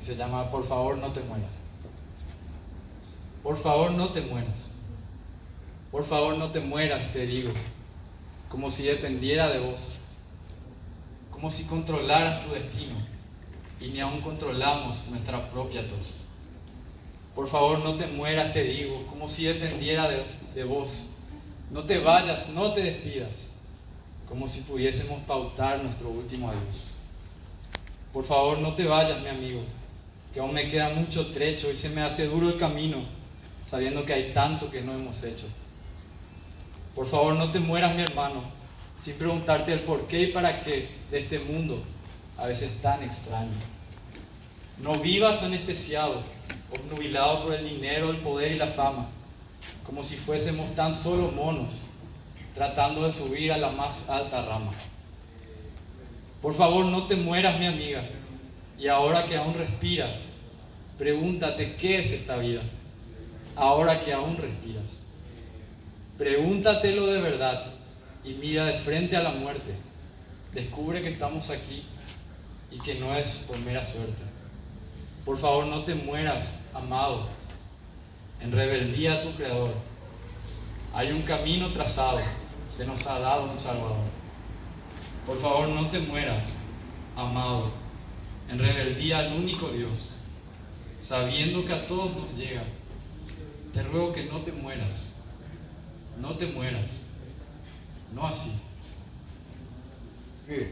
y se llama Por favor no te mueras. Por favor no te mueras. Por favor no te mueras, te digo, como si dependiera de vos, como si controlaras tu destino y ni aún controlamos nuestra propia tos. Por favor no te mueras, te digo, como si dependiera de vos. No te vayas, no te despidas, como si pudiésemos pautar nuestro último adiós. Por favor no te vayas, mi amigo, que aún me queda mucho trecho y se me hace duro el camino, sabiendo que hay tanto que no hemos hecho. Por favor no te mueras, mi hermano, sin preguntarte el por qué y para qué de este mundo, a veces tan extraño. No vivas anestesiado, obnubilado por el dinero, el poder y la fama, como si fuésemos tan solo monos, tratando de subir a la más alta rama. Por favor, no te mueras, mi amiga, y ahora que aún respiras, pregúntate qué es esta vida, ahora que aún respiras. Pregúntatelo de verdad y mira de frente a la muerte. Descubre que estamos aquí y que no es por mera suerte. Por favor, no te mueras, amado, en rebeldía a tu Creador. Hay un camino trazado, se nos ha dado un Salvador. Por favor, no te mueras, amado, en rebeldía al único Dios, sabiendo que a todos nos llega. Te ruego que no te mueras, no te mueras, no así. Bien.